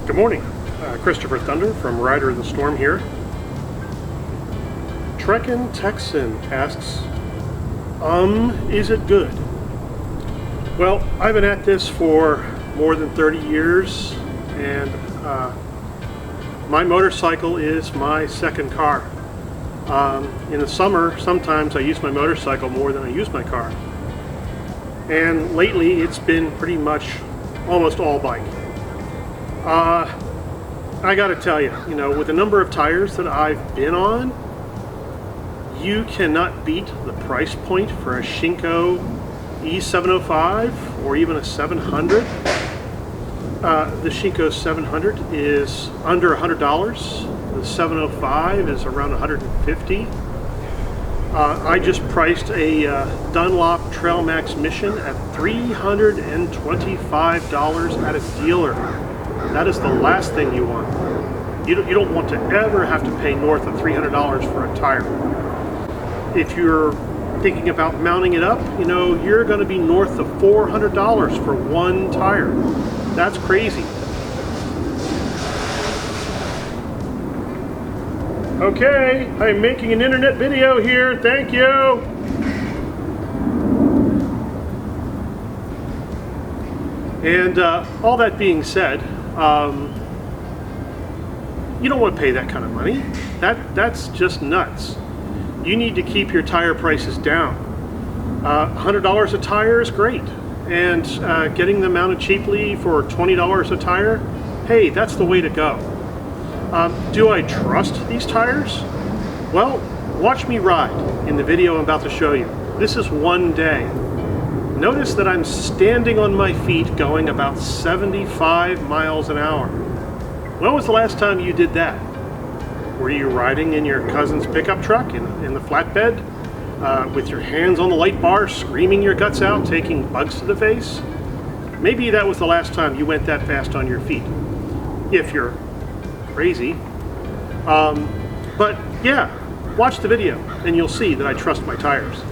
Good morning. Christopher Thunder from Rider of the Storm here. Trekkin' Texan asks, is it good? Well, I've been at this for more than 30 years, and my motorcycle is my second car. In the summer, sometimes I use my motorcycle more than I use my car. And lately, it's been pretty much almost all bike. I gotta tell you, with the number of tires that I've been on, you cannot beat the price point for a Shinko E-705 or even a 700. The Shinko 700 is under $100. The 705 is around $150. I just priced a Dunlop Trail Max Mission at $325 at a dealer. That is the last thing you want. You don't want to ever have to pay north of $300 for a tire. If you're thinking about mounting it up, you're going to be north of $400 for one tire. That's crazy. Okay, I'm making an internet video here. Thank you. And all that being said, you don't want to pay that kind of money. That's just nuts. You need to keep your tire prices down. $100 a tire is great, and getting them mounted cheaply for $20 a tire, hey, that's the way to go. Do I trust these tires? Well, watch me ride in the video I'm about to show you. This is one day. Notice that I'm standing on my feet going about 75 miles an hour. When was the last time you did that? Were you riding in your cousin's pickup truck in the flatbed with your hands on the light bar, screaming your guts out, taking bugs to the face? Maybe that was the last time you went that fast on your feet, if you're crazy. But yeah, watch the video and you'll see that I trust my tires.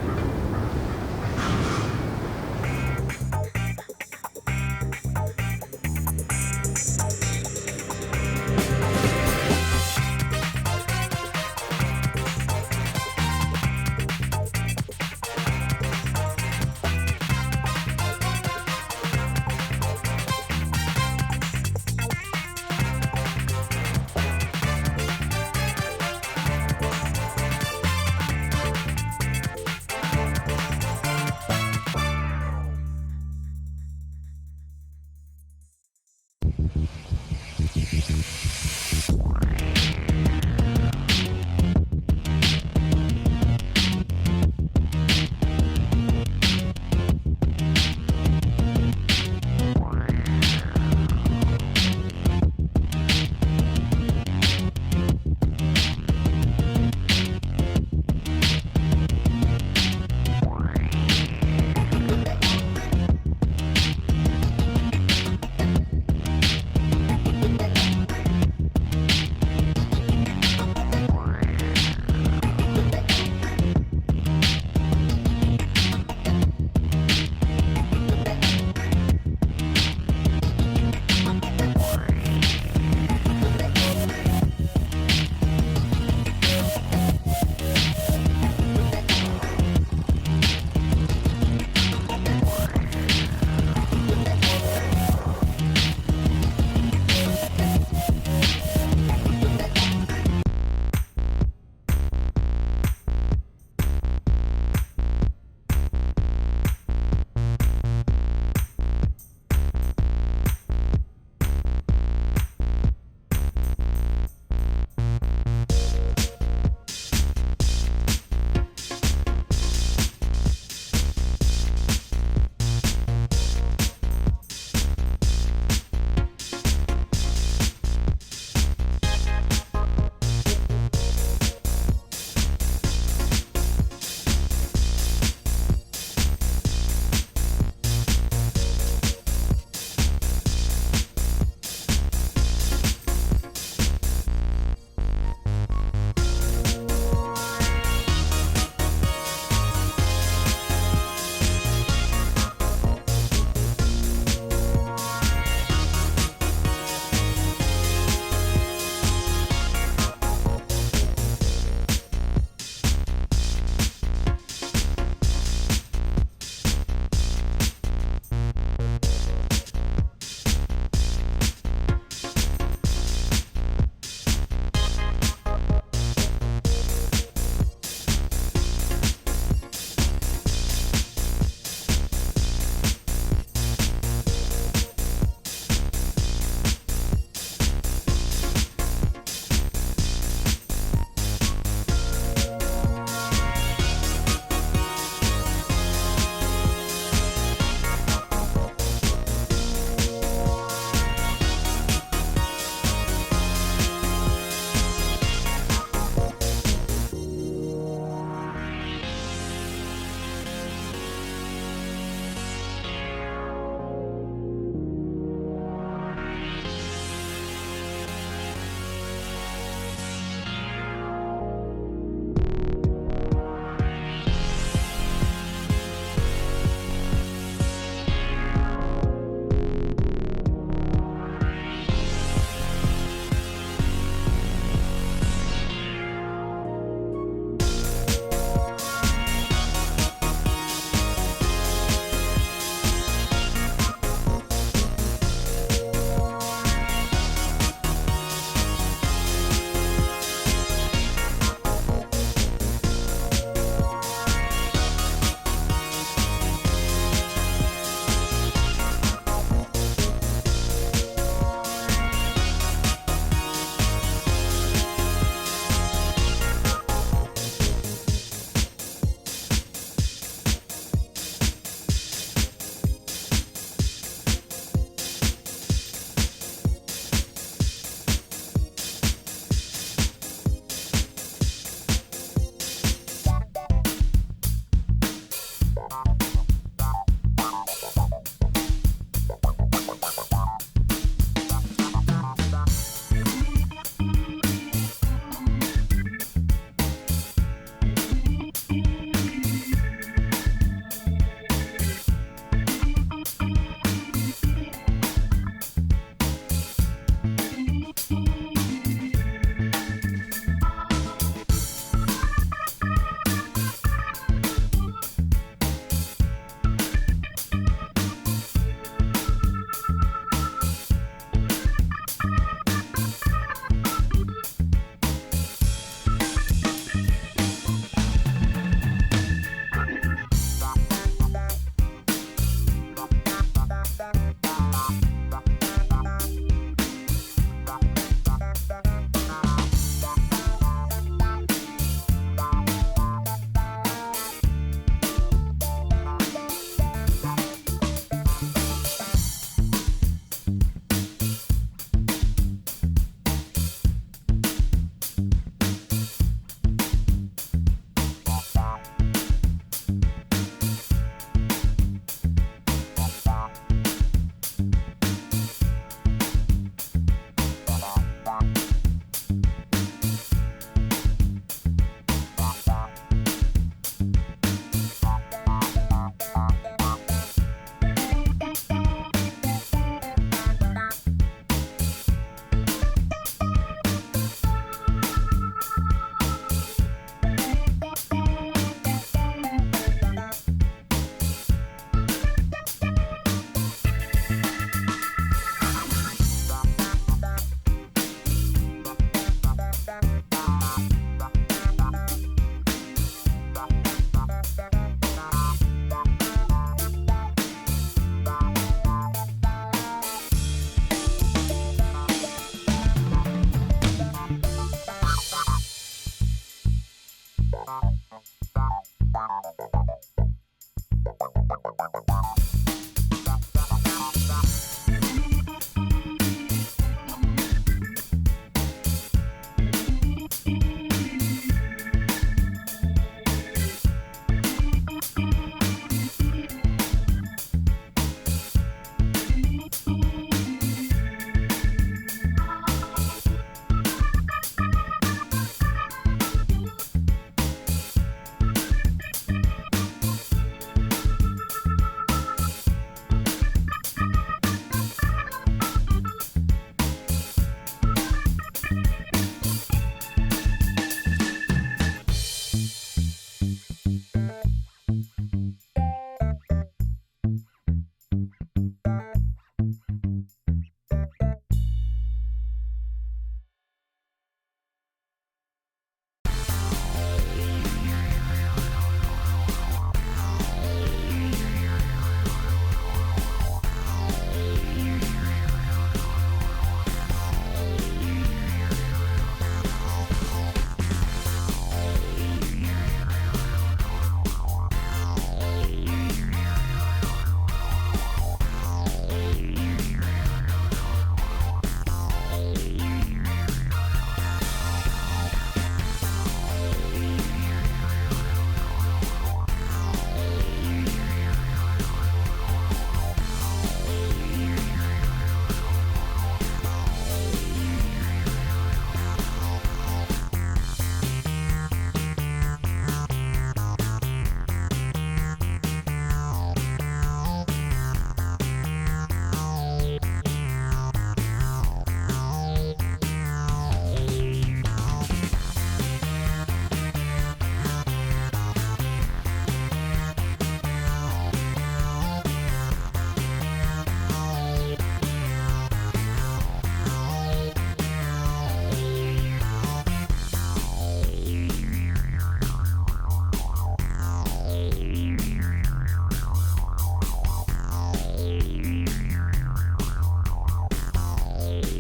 Bye.